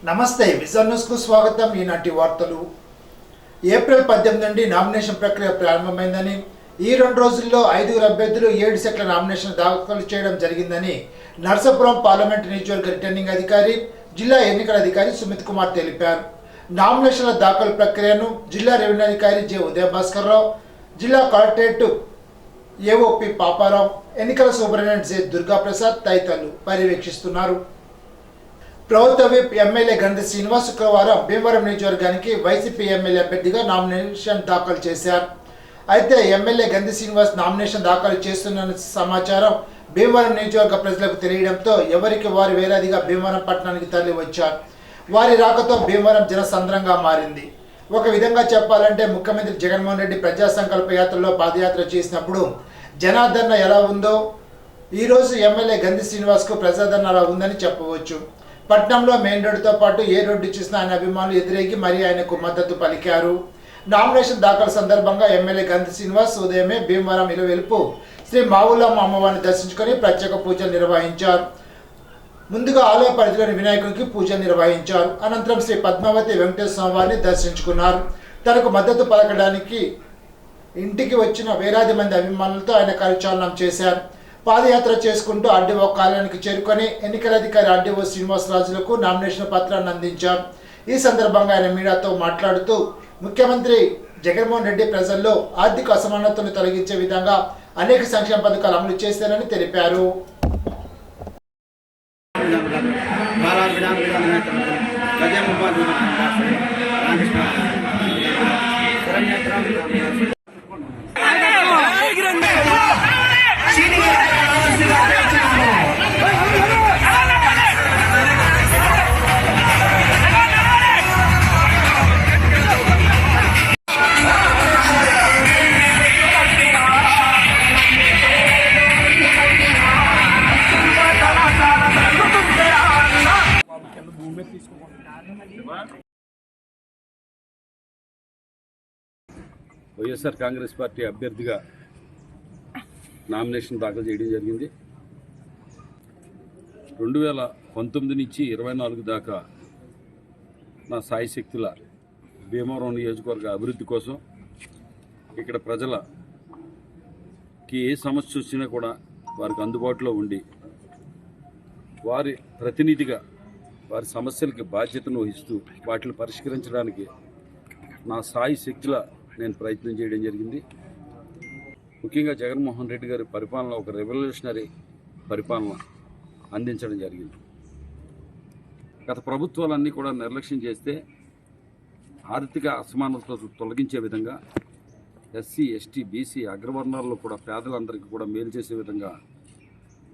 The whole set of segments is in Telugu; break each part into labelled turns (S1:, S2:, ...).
S1: నమస్తే విజన్ న్యూస్ కు స్వాగతం. ఈనాటి వార్తలు. ఏప్రిల్ 18 నుండి నామినేషన్ ప్రక్రియ ప్రారంభమైందని, ఈ 2 రోజుల్లో 5 అభ్యర్థులు 7 సెట్ల నామినేషన్ దాఖలు చేయడం జరిగిందని నర్సాపురం పార్లమెంట్ నియోజకవర్గ రిటర్నింగ్ అధికారి, జిల్లా ఎన్నికల అధికారి సుమిత్ కుమార్ తెలిపారు. నామినేషన్ల దాఖలు ప్రక్రియను జిల్లా రెవెన్యూ అధికారి జె ఉదయభాస్కర్ రావు, జిల్లా కలెక్టరేట్ ఏఓపి పాపారావు, ఎన్నికల సూపరింటెండెంట్ జె దుర్గాప్రసాద్ తదితరులు పర్యవేక్షిస్తున్నారు. ప్రభుత్వ విప్ ఎమ్మెల్యే గంధి శ్రీనివాస్ శుక్రవారం భీమవరం నియోజకవర్గానికి వైసీపీ ఎమ్మెల్యే అభ్యర్థిగా నామినేషన్ దాఖలు చేశారు. అయితే ఎమ్మెల్యే గంధి శ్రీనివాస్ నామినేషన్ దాఖలు చేస్తున్న సమాచారం భీమవరం నియోజకవర్గ ప్రజలకు తెలియడంతో ఎవరికి వారు వేలాదిగా భీమవరం పట్టణానికి తరలి వచ్చారు. వారి రాకతో భీమవరం జనసంద్రంగా మారింది. ఒక విధంగా చెప్పాలంటే ముఖ్యమంత్రి జగన్మోహన్ రెడ్డి ప్రజా సంకల్ప యాత్రలో పాదయాత్ర చేసినప్పుడు జనాదరణ ఎలా ఉందో ఈరోజు ఎమ్మెల్యే గంధి శ్రీనివాస్కు ప్రజాదరణ అలా ఉందని చెప్పవచ్చు. పట్నంలో మెయిన్ రోడ్డుతో పాటు ఏ రోడ్డు చూసినా ఆయన అభిమానులు ఎదురేగి మరీ ఆయనకు మద్దతు పలికారు. నామినేషన్ దాఖలు సందర్భంగా ఎమ్మెల్యే గంధి శ్రీనివాస్ ఉదయమే భీమవరం ఇలవెలుపు శ్రీ మావులమ్మ అమ్మవారిని దర్శించుకొని ప్రత్యేక పూజలు నిర్వహించారు. ముందుగా ఆలయ పరిధిలోని వినాయకునికి పూజలు నిర్వహించారు. అనంతరం శ్రీ పద్మావతి వెంకటేశ్వర వారిని దర్శించుకున్నారు. తనకు మద్దతు పలకడానికి ఇంటికి వచ్చిన వేలాది మంది అభిమానులతో ఆయన కరచాలనం చేశారు. పాదయాత్ర చేసుకుంటూ ఆర్డీఓ కార్యాలయానికి చేరుకొని ఎన్నికల అధికారి ఆర్డీఓ శ్రీనివాసరాజులకు నామినేషన్ పత్రాన్ని అందించారు. ఈ సందర్భంగా ఆయన మీడియాతో మాట్లాడుతూ ముఖ్యమంత్రి జగన్మోహన్ రెడ్డి ప్రజల్లో ఆర్థిక అసమానతను తొలగించే విధంగా అనేక సంక్షేమ పథకాలు అమలు చేశారని తెలిపారు.
S2: వైఎస్ఆర్ కాంగ్రెస్ పార్టీ అభ్యర్థిగా నామినేషన్ దాఖలు చేయడం జరిగింది. 2019 నుంచి 24 దాకా నా సాయశక్తుల భీమవరం నియోజకవర్గ అభివృద్ధి కోసం ఇక్కడ ప్రజలకి ఏ సమస్య వచ్చినా కూడా వారికి అందుబాటులో ఉండి వారి ప్రతినిధిగా వారి సమస్యలకి బాధ్యతను వహిస్తూ వాటిని పరిష్కరించడానికి నా సాయశక్తుల నేను ప్రయత్నం చేయడం జరిగింది. ముఖ్యంగా జగన్మోహన్ రెడ్డి గారి పరిపాలన ఒక రెవల్యూషనరీ పరిపాలన అందించడం జరిగింది. గత ప్రభుత్వాలన్నీ కూడా నిర్లక్ష్యం చేస్తే ఆర్థిక అసమానతలు తొలగించే విధంగా ఎస్సీ, ఎస్టీ, బీసీ అగ్రవర్ణాల్లో కూడా పేదలందరికీ కూడా మేలు చేసే విధంగా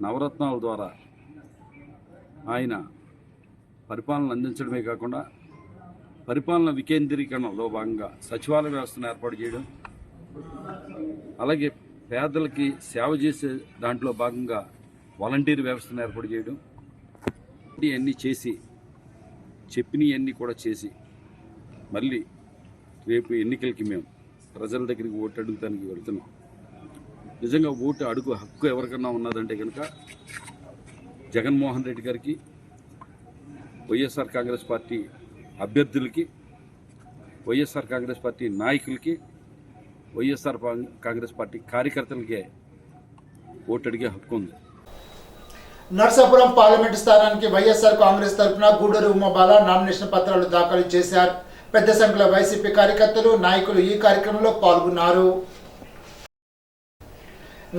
S2: నవరత్నాల ద్వారా ఆయన పరిపాలన అందించడమే కాకుండా పరిపాలన వికేంద్రీకరణలో భాగంగా సచివాలయ వ్యవస్థను ఏర్పాటు చేయడం, అలాగే పేదలకి సేవ చేసే దాంట్లో భాగంగా వాలంటీర్ వ్యవస్థను ఏర్పాటు చేయడం, ఇవన్నీ చేసి చెప్పినవన్నీ కూడా చేసి మళ్ళీ రేపు ఎన్నికలకి మేము ప్రజల దగ్గరికి ఓటు అడుగుతానికి వెళ్తున్నాం. నిజంగా ఓటు అడుగు హక్కు ఎవరికన్నా ఉన్నదంటే కనుక జగన్మోహన్ రెడ్డి గారికి, వైఎస్ఆర్ కాంగ్రెస్ పార్టీ అభ్యర్థులకి, వైఎస్ఆర్ కాంగ్రెస్ పార్టీ నాయకులకి, వైఎస్ఆర్ కాంగ్రెస్ పార్టీ కార్యకర్తలకే ఓటు అడిగే హక్కు ఉంది.
S1: నర్సాపురం పార్లమెంటు స్థానానికి వైఎస్ఆర్ కాంగ్రెస్ తరఫున గూడూరు ఉమాబాల నామినేషన్ పత్రాలు దాఖలు చేశారు. పెద్ద సంఖ్యలో వైసీపీ కార్యకర్తలు, నాయకులు ఈ కార్యక్రమంలో పాల్గొన్నారు.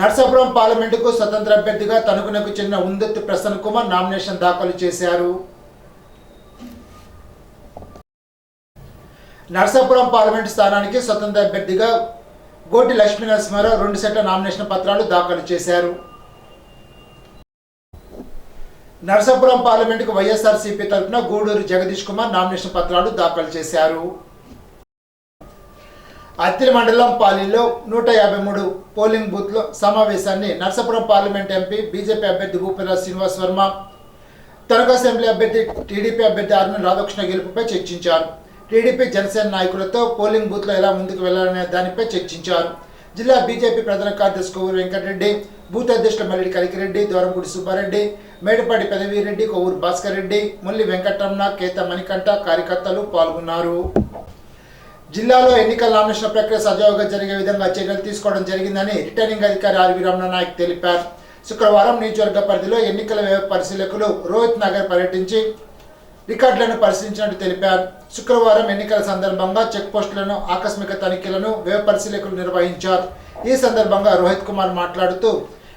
S1: నర్సాపురం పార్లమెంటుకు స్వతంత్ర అభ్యర్థిగా తణుకునకు చెందిన ఉందెత్తు ప్రసన్న కుమార్ నామినేషన్ దాఖలు చేశారు. నర్సాపురం పార్లమెంటు స్థానానికి స్వతంత్ర అభ్యర్థిగా గోటి లక్ష్మీనరసింహారావు 2 సెట్ల నామినేషన్ పత్రాలు దాఖలు చేశారు. నర్సాపురం పార్లమెంటుకు వైఎస్ఆర్సీపీ తరఫున గూడూరు జగదీష్ కుమార్ నామినేషన్ పత్రాలు దాఖలు చేశారు. అత్తిలి మండలం పాలిలో 153 పోలింగ్ బూత్లో సమావేశాన్ని నర్సాపురం పార్లమెంట్ ఎంపీ బీజేపీ అభ్యర్థి భూపతిరాజు శ్రీనివాస్ వర్మ, తణుకు అసెంబ్లీ అభ్యర్థి టీడీపీ అభ్యర్థి ఆర్మీ రాధాకృష్ణ గెలుపుపై చర్చించారు. టీడీపీ, జనసేన నాయకులతో పోలింగ్ బూత్లో ఎలా ముందుకు వెళ్లాలనే దానిపై చర్చించారు. జిల్లా బీజేపీ ప్రధాన కార్యదర్శి కొవ్వూరు వెంకటరెడ్డి, బూత్ అధ్యక్షులు మల్లిడి కలికిరెడ్డి, దూరంపూడి సుబ్బారెడ్డి, మేడపాటి పెదవీరెడ్డి, కొవ్వూరు భాస్కర్ రెడ్డి, ముల్లి వెంకటరమణ, కేత మణికంఠ కార్యకర్తలు పాల్గొన్నారు. జిల్లాలో ఎన్నికల నామినేషన్ ప్రక్రియ సజావుగా జరిగే విధంగా చర్యలు తీసుకోవడం జరిగిందని రిటర్నింగ్ అధికారి ఆర్వి రమణ నాయక్ తెలిపారు. శుక్రవారం నియోజకవర్గ పరిధిలో ఎన్నికల వ్యయ పరిశీలకులు రోహిత్ నగర్ పర్యటించి రికార్డులను పరిశీలించినట్టు తెలిపారు. శుక్రవారం ఎన్నికల సందర్భంగా చెక్ పోస్టులను, ఆకస్మిక తనిఖీలను వ్యయ పరిశీలకులు నిర్వహించారు. ఈ సందర్భంగా రోహిత్ కుమార్ మాట్లాడుతూ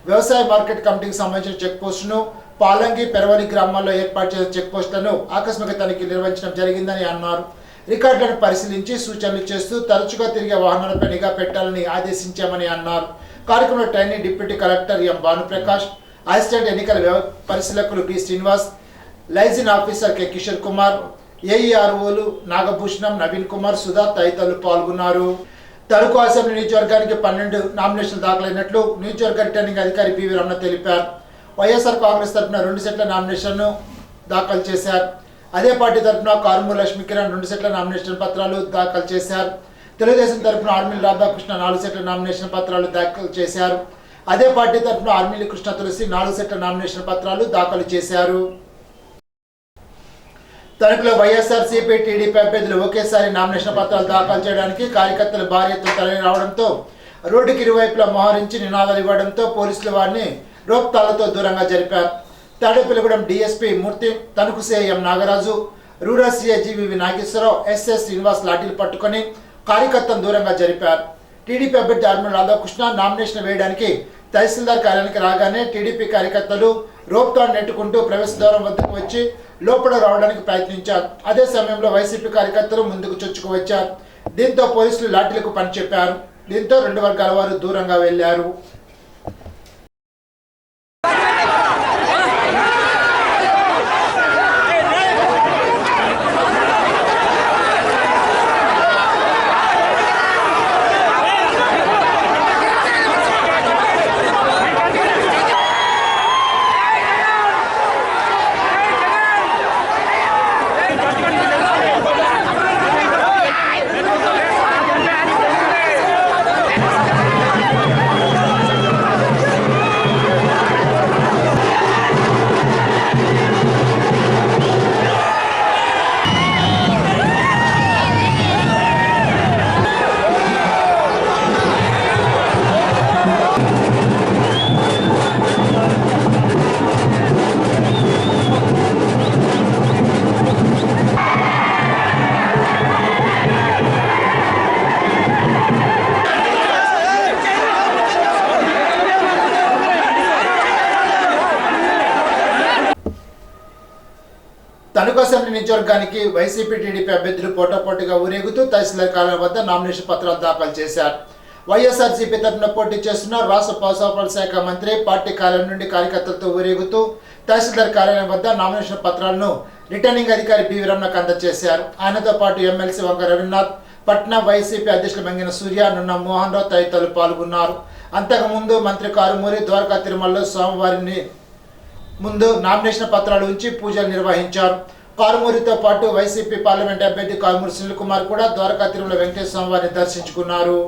S1: వ్యవసాయ మార్కెట్ కమిటీకి సంబంధించిన చెక్ పోస్టును, పాలంగి, పెరవలి గ్రామాల్లో ఏర్పాటు చేసిన చెక్ పోస్టులను ఆకస్మిక తనిఖీలు నిర్వహించడం జరిగిందని అన్నారు. రికార్డులను పరిశీలించి సూచనలు చేస్తూ తరచుగా తిరిగే వాహనాలపై నిఘా పెట్టాలని ఆదేశించామని అన్నారు. కార్యక్రమంలో trainee deputy collector M Bhanuprakash, assistant ఎన్నికల పరిశీలకులు B Srinivas, liaison officer K Kishore Kumar, ఏఈఆర్ఓలు నాగభూషణం, నవీన్ కుమార్, సుధా తదితరులు పాల్గొన్నారు. తణుకు అసెంబ్లీ నియోజకవర్గానికి 12 నామినేషన్లు దాఖలైనట్లు నియోజకవర్గ రిటర్నింగ్ అధికారి బివి రమణ తెలిపారు. వైఎస్ఆర్ కాంగ్రెస్ తరఫున 2 సెట్ల నామినేషన్ను దాఖలు చేశారు. అదే పార్టీ తరఫున కారుమూరి లక్ష్మీకిరణ్ 2 సెట్ల నామినేషన్ పత్రాలు దాఖలు చేశారు. తెలుగుదేశం తరఫున ఆర్మిల్ రాధాకృష్ణ 4 సెట్ల నామినేషన్ పత్రాలు దాఖలు చేశారు. అదే పార్టీ తరఫున ఆర్మిల్ కృష్ణ తులసి 4 సెట్ల నామినేషన్ పత్రాలు దాఖలు చేశారు. తణుకులో వైఎస్ఆర్సీపీ, టీడీపీ అభ్యర్థులు ఒకేసారి నామినేషన్ పత్రాలు దాఖలు చేయడానికి కార్యకర్తలు భారీ ఎత్తున తరలి రావడంతో రోడ్డుకి ఇరువైపులా మోహరించి నినాదాలు ఇవ్వడంతో పోలీసులు వారిని రోప్తాలతో దూరంగా జరిపారు. Tadepalligudem DSP Murthy, Tanuku CI M Nagaraju, rural CI GV Nageswararao, SS Srinivas లాఠీలు పట్టుకొని కార్యకర్తలను దూరంగా జరిపారు. టీడీపీ అభ్యర్థి ఆర్మూర్ రాధాకృష్ణ నామినేషన్ వేయడానికి తహసీల్దార్ కార్యాలయానికి రాగానే టీడీపీ కార్యకర్తలు రోప్తాను నెట్టుకుంటూ ప్రవేశ ద్వారం వద్దకు వచ్చి లోపల రావడానికి ప్రయత్నించారు. అదే సమయంలో వైసీపీ కార్యకర్తలు ముందుకు చొచ్చుకు వచ్చారు. దీంతో పోలీసులు లాఠీలకు పని చెప్పారు. దీంతో 2 వర్గాల వారు దూరంగా వెళ్లారు. తణుకు అసెంబ్లీ నియోజకవర్గానికి వైసీపీ, టీడీపీ అభ్యర్థులు పోటాపోటీగా ఊరేగుతూ తహసీల్దార్ కార్యాలయం వద్ద నామినేషన్ పత్రాలు దాఖలు చేశారు. వైఎస్ఆర్సీపీ తరఫున పోటీ చేస్తున్న రాష్ట్ర పౌరసరఫరాల శాఖ మంత్రి పార్టీ కార్యాలయం నుండి కార్యకర్తలతో ఊరేగుతూ తహసీల్దార్ కార్యాలయం వద్ద నామినేషన్ పత్రాలను రిటర్నింగ్ అధికారి బివి రమణకు అందజేశారు. ఆయనతో పాటు ఎమ్మెల్సీ వంగ రవీంద్రనాథ్, పట్నా వైసీపీ అధ్యక్షులు మెంగిన సూర్య, నున్న మోహన్ రావు తదితరులు పాల్గొన్నారు. అంతకుముందు మంత్రి కారుమూరి ద్వారకా తిరుమలలో సోమవారిని ముందు నామినేషన్ పత్రాలు ఉంచి పూజలు నిర్వహించారు. కారుమూరితో పాటు వైసీపీ పార్లమెంట్ అభ్యర్థి కారుమూరి సునీల్ కుమార్ కూడా ద్వారకా తిరుమల వెంకటేశ్వర స్వామి వారిని దర్శించుకున్నారు.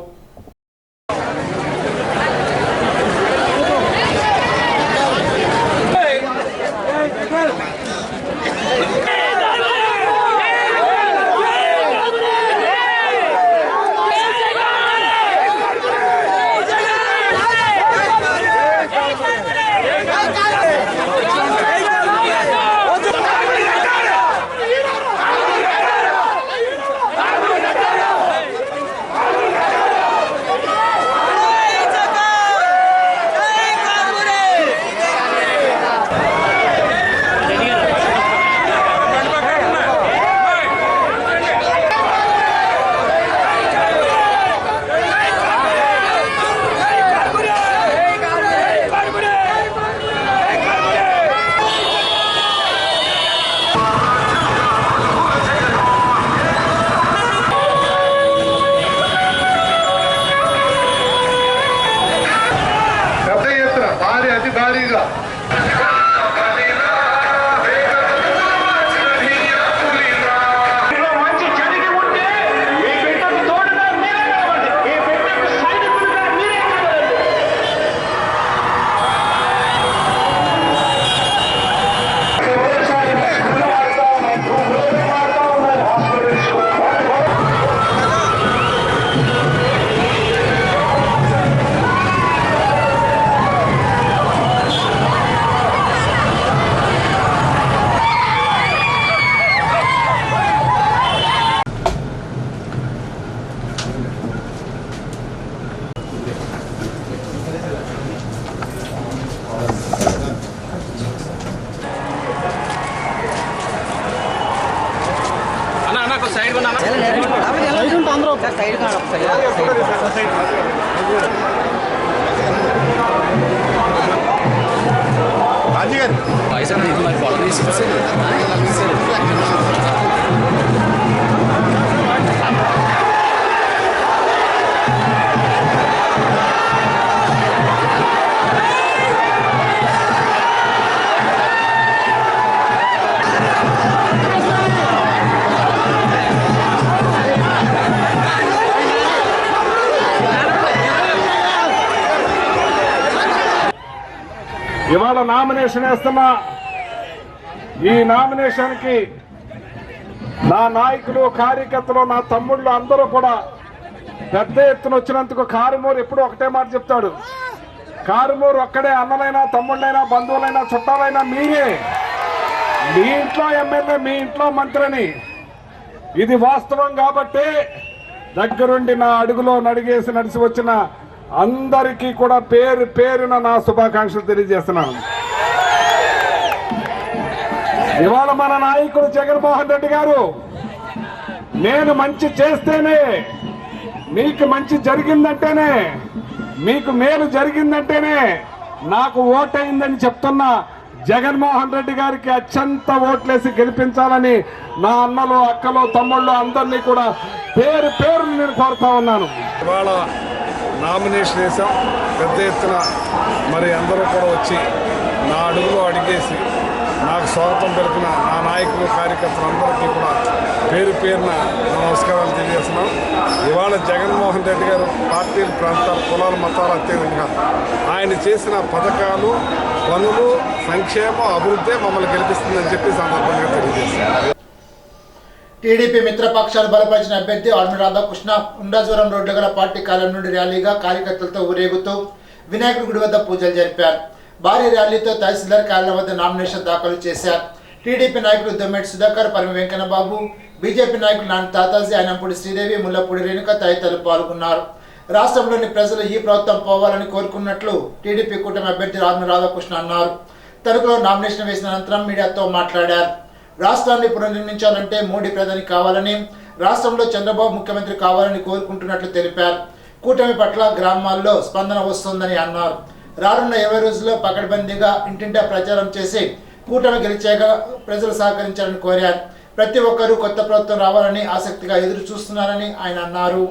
S3: ఇవాళ నామినేషన్ వేస్తున్నా. ఈ నామినేషన్కి నా నాయకులు, కార్యకర్తలు, నా తమ్ముళ్ళు అందరూ కూడా పెద్ద ఎత్తున వచ్చినందుకు కారుమూరు ఎప్పుడు ఒకటే మాట చెప్తాడు. కారుమూరు ఒక్కడే, అన్నలైనా, తమ్ముళ్ళైనా, బంధువులైనా, చుట్టాలైనా మీరే. మీ ఇంట్లో ఎమ్మెల్యే, మీ ఇంట్లో మంత్రిని. ఇది వాస్తవం కాబట్టి దగ్గరుండి నా అడుగులో నడిగేసి నడిచి వచ్చిన అందరికీ కూడా పేరు పేరున నా శుభాకాంక్షలు తెలియజేస్తున్నాను. ఇవాళ మన నాయకుడు జగన్మోహన్ రెడ్డి గారు, నేను మంచి చేస్తేనే మీకు మంచి జరిగిందంటేనే, మీకు మేలు జరిగిందంటేనే నాకు ఓటైందని చెప్తున్నా జగన్మోహన్ రెడ్డి గారికి అత్యంత ఓట్లేసి గెలిపించాలని నా అన్నలు, అక్కలు, తమ్ముళ్ళు అందరినీ కూడా పేరు పేరు నేను కోరుతా ఉన్నాను.
S4: ఇవాళ నామినేషన్ వేసాం పెద్ద ఎత్తున. మరి అందరూ కూడా వచ్చి నా అడుగులో అడిగేసి నాకు స్వాగతం తెలిపిన నా నాయకులు, కార్యకర్తలందరికీ కూడా పేరు పేరున నమస్కారాలు తెలియజేస్తున్నాం. ఇవాళ జగన్మోహన్ రెడ్డి గారు పార్టీలు, ప్రాంతాలు, కులాలు, మతాలు అత్యధికంగా ఆయన చేసిన పథకాలు, పనులు, సంక్షేమం, అభివృద్ధి మమ్మల్ని గెలిపిస్తుందని చెప్పి సందర్భంగా తెలియజేస్తున్నాం.
S1: టీడీపీ మిత్రపక్షాలు బలపరిచిన అభ్యర్థి ఆర్మీ రాధాకృష్ణ ఉండాజవరం రోడ్డు గల పార్టీ కార్యాలయం నుండి ర్యాలీగా కార్యకర్తలతో ఊరేగుతూ వినాయకుడి గుడి వద్ద పూజలు జరిపారు. భారీ ర్యాలీతో తహసీల్దార్ కార్యాలయం వద్ద నామినేషన్ దాఖలు చేశారు. టీడీపీ నాయకులు దొమ్మెటి సుధాకర్, పరిమి వెంకన్నబాబు, బీజేపీ నాయకులు నాని తాతాజీ, అయినంపూడి శ్రీదేవి, ముల్లపూడి రేణుక తదితరులు పాల్గొన్నారు. రాష్ట్రంలోని ప్రజలు ఈ ప్రభుత్వం పోవాలని కోరుకున్నట్లు టీడీపీ కూటమి అభ్యర్థి ఆర్మీ రాధాకృష్ణ అన్నారు. తణుకులో నామినేషన్ వేసిన అనంతరం మీడియాతో మాట్లాడారు. రాష్ట్రాన్ని పునర్నిర్మించాలంటే మోడీ ప్రధాని కావాలని, రాష్ట్రంలో చంద్రబాబు ముఖ్యమంత్రి కావాలని కోరుకుంటున్నట్లు తెలిపారు. కూటమి పట్ల గ్రామాల్లో స్పందన వస్తుందని అన్నారు. రానున్న 20 రోజుల్లో పకడ్బందీగా ఇంటింటా ప్రచారం చేసి కూటమి గెలిచేగా ప్రజలు సహకరించాలని కోరారు. ప్రతి ఒక్కరూ కొత్త ప్రభుత్వం రావాలని ఆసక్తిగా ఎదురు చూస్తున్నారని ఆయన అన్నారు.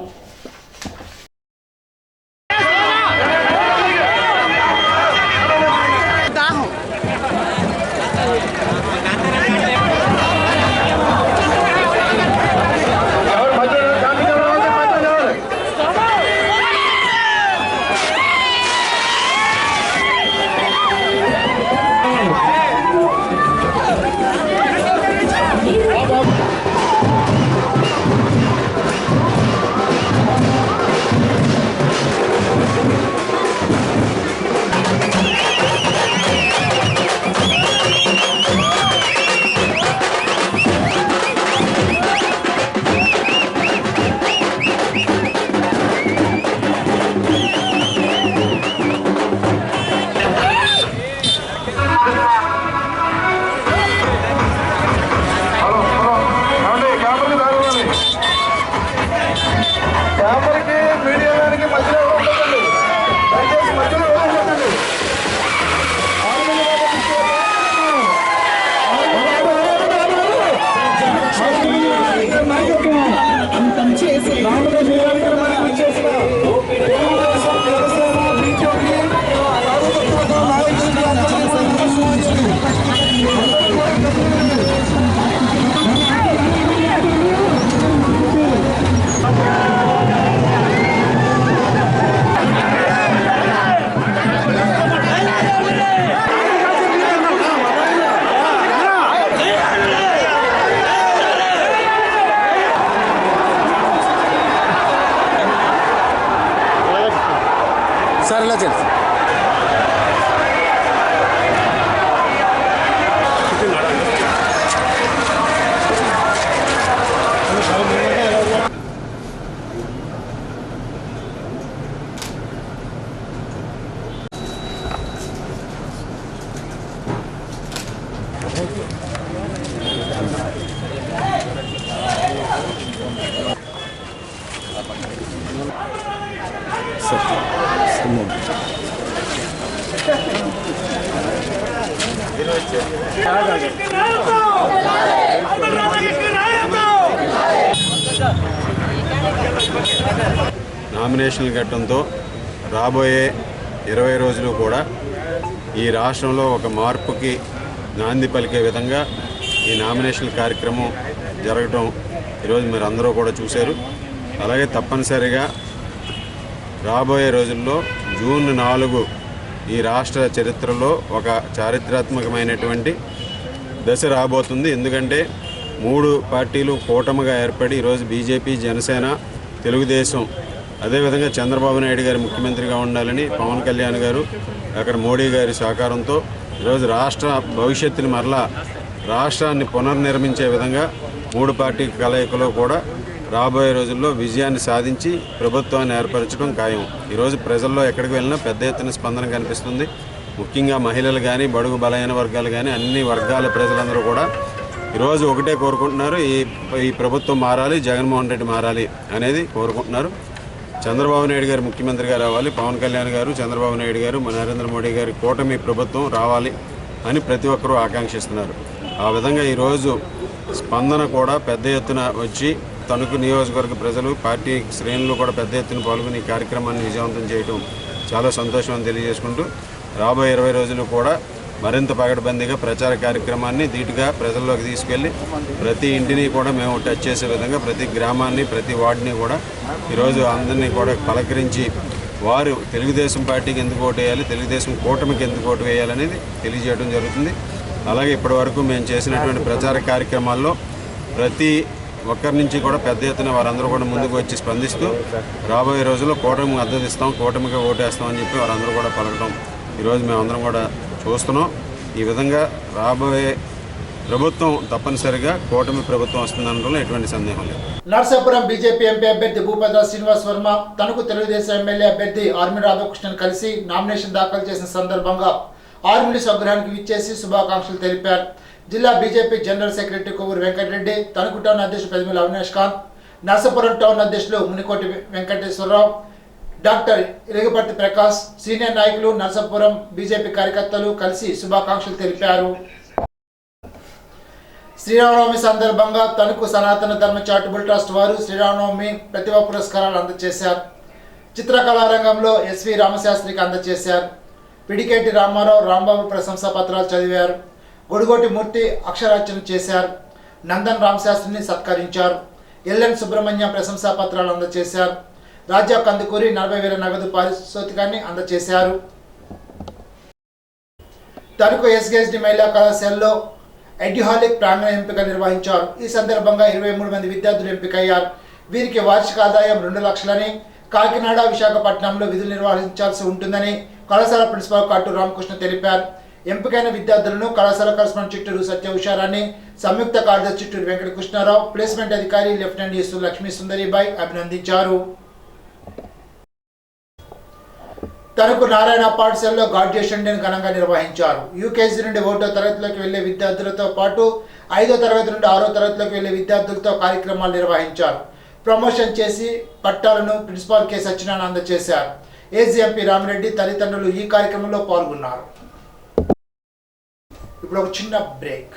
S5: నామినేషన్లు కట్టడంతో రాబోయే 20 రోజులు కూడా ఈ రాష్ట్రంలో ఒక మార్పుకి నాంది పలికే విధంగా ఈ నామినేషన్ కార్యక్రమం జరగటం ఈరోజు మీరు అందరూ కూడా చూశారు. అలాగే తప్పనిసరిగా రాబోయే రోజుల్లో జూన్ 4 ఈ రాష్ట్ర చరిత్రలో ఒక చారిత్రాత్మకమైనటువంటి దశ రాబోతుంది. ఎందుకంటే 3 పార్టీలు కూటమిగా ఏర్పడి ఈరోజు బీజేపీ, జనసేన, తెలుగుదేశం, అదేవిధంగా చంద్రబాబు నాయుడు గారు ముఖ్యమంత్రిగా ఉండాలని పవన్ కళ్యాణ్ గారు, అక్కడ మోడీ గారి సహకారంతో ఈరోజు రాష్ట్ర భవిష్యత్తుని మరలా రాష్ట్రాన్ని పునర్నిర్మించే విధంగా 3 పార్టీ కలయికలో కూడా రాబోయే రోజుల్లో విజయాన్ని సాధించి ప్రభుత్వాన్ని ఏర్పరచడం ఖాయం. ఈరోజు ప్రజల్లో ఎక్కడికి వెళ్ళినా పెద్ద ఎత్తున స్పందన కనిపిస్తుంది. ముఖ్యంగా మహిళలు కానీ, బడుగు బలహీన వర్గాలు కానీ, అన్ని వర్గాల ప్రజలందరూ కూడా ఈరోజు ఒకటే కోరుకుంటున్నారు, ఈ ప్రభుత్వం మారాలి, జగన్మోహన్ రెడ్డి మారాలి అనేది కోరుకుంటున్నారు. చంద్రబాబు నాయుడు గారు ముఖ్యమంత్రిగా రావాలి, పవన్ కళ్యాణ్ గారు, చంద్రబాబు నాయుడు గారు, నరేంద్ర మోడీ గారి కూటమి ప్రభుత్వం రావాలి అని ప్రతి ఒక్కరూ ఆకాంక్షిస్తున్నారు. ఆ విధంగా ఈరోజు స్పందన కూడా పెద్ద ఎత్తున వచ్చి తణుకు నియోజకవర్గ ప్రజలు, పార్టీ శ్రేణులు కూడా పెద్ద ఎత్తున పాల్గొని ఈ కార్యక్రమాన్ని విజయవంతం చేయడం చాలా సంతోషం అని తెలియజేసుకుంటూ రాబోయే 20 రోజులు కూడా మరింత పగడబందీగా ప్రచార కార్యక్రమాన్ని ధీటుగా ప్రజల్లోకి తీసుకెళ్ళి ప్రతి ఇంటిని కూడా మేము టచ్ చేసే విధంగా ప్రతి గ్రామాన్ని, ప్రతి వార్డుని కూడా ఈరోజు అందరినీ కూడా పలకరించి వారు తెలుగుదేశం పార్టీకి ఎందుకు ఓటు వేయాలి, తెలుగుదేశం కూటమికి ఎందుకు ఓటు వేయాలనేది తెలియజేయడం జరుగుతుంది. అలాగే ఇప్పటివరకు మేము చేసినటువంటి ప్రచార కార్యక్రమాల్లో ప్రతి ఒక్కరి నుంచి కూడా పెద్ద ఎత్తున వారందరూ కూడా ముందుకు వచ్చి స్పందిస్తూ రాబోయే రోజుల్లో కూటమికి మద్దతు ఇస్తాం, కూటమికి ఓటేస్తామని చెప్పి వారందరూ కూడా పలకడం ఈరోజు మేమందరం కూడా చూస్తున్నాం. ఈ విధంగా రాబోయే ప్రభుత్వం తప్పనిసరిగా కూటమి ప్రభుత్వం వస్తుందనడంలో ఎటువంటి సందేహం లేదు.
S1: నర్సాపురం బీజేపీ ఎంపీ అభ్యర్థి భూపతి శ్రీనివాస్ వర్మ తణుకు తెలుగుదేశం ఎమ్మెల్యే అభ్యర్థి ఆర్మీ రాధాకృష్ణన్ కలిసి నామినేషన్ దాఖలు చేసిన సందర్భంగా ఆర్మీ స్వగృహానికి విచ్చేసి శుభాకాంక్షలు తెలిపారు. జిల్లా BJP general secretary Kovvur Venkatareddy, Tanuku town అధ్యక్షుడు పెదమిల అవినాష్ కాంత్, నర్సాపురం టౌన్ అధ్యక్షులు మునికోటి వెంకటేశ్వరరావు, డాక్టర్ ఇరగపర్తి ప్రకాష్, సీనియర్ నాయకులు, నర్సాపురం బీజేపీ కార్యకర్తలు కలిసి శుభాకాంక్షలు తెలిపారు. శ్రీరామనవమి సందర్భంగా తణుకు సనాతన ధర్మ చారిటబుల్ ట్రస్ట్ వారు శ్రీరామనవమి ప్రతిభా పురస్కారాలు అందజేశారు. చిత్రకళా రంగంలో ఎస్వి రామశాస్త్రికి అందజేశారు. పిడికేటి రామారావు, రాంబాబు ప్రశంసా పత్రాలు చదివారు. గొడుగోటి మూర్తి అక్షరార్చన చేశారు. నందన్ రామశాస్త్రిని సత్కరించారు. ఎల్ఎన్ సుబ్రహ్మణ్య ప్రశంసా పత్రాలు అందజేశారు. రాజా కందుకూరి 40,000 నగదు పారితోషికాన్ని అందజేశారు. తణుకు ఎస్గేఎస్డి మహిళా కళాశాలలో ఎడ్యుహాలిక్ ప్రాంగణ ఎంపిక నిర్వహించారు. ఈ సందర్భంగా 23 మంది విద్యార్థులు ఎంపికయ్యారు. వీరికి వార్షిక ఆదాయం 2 లక్షలని, కాకినాడ, విశాఖపట్నంలో విధులు నిర్వహించాల్సి ఉంటుందని కళాశాల ప్రిన్సిపాల్ కాటూరు రామకృష్ణ తెలిపారు. ఎంపికైన విద్యార్థులను కళాశాల కరస్పాండెంట్ చిట్టూరు సత్య ఉషారాన్ని, సంయుక్త కార్యదర్శి చిట్టూరు వెంకటకృష్ణారావు, ప్లేస్మెంట్ అధికారి లెఫ్టినెంట్ ఎస్ లక్ష్మీ సుందరిబాయ్ అభినందించారు. తణుకు నారాయణ పాఠశాలలో గ్రాడ్యుయేషన్ డేను ఘనంగా నిర్వహించారు. యూకేజీ నుండి 1వ తరగతిలోకి వెళ్లే విద్యార్థులతో పాటు 5వ తరగతి నుండి 6వ తరగతిలోకి వెళ్లే విద్యార్థులతో కార్యక్రమాలు నిర్వహించారు. ప్రమోషన్ చేసి పట్టాలను ప్రిన్సిపాల్ కె సత్యనారాయణ అందజేశారు. ఏజీఎంపీ రామిరెడ్డి తల్లిదండ్రులు ఈ కార్యక్రమంలో పాల్గొన్నారు. ఇప్పుడు ఒక చిన్న బ్రేక్.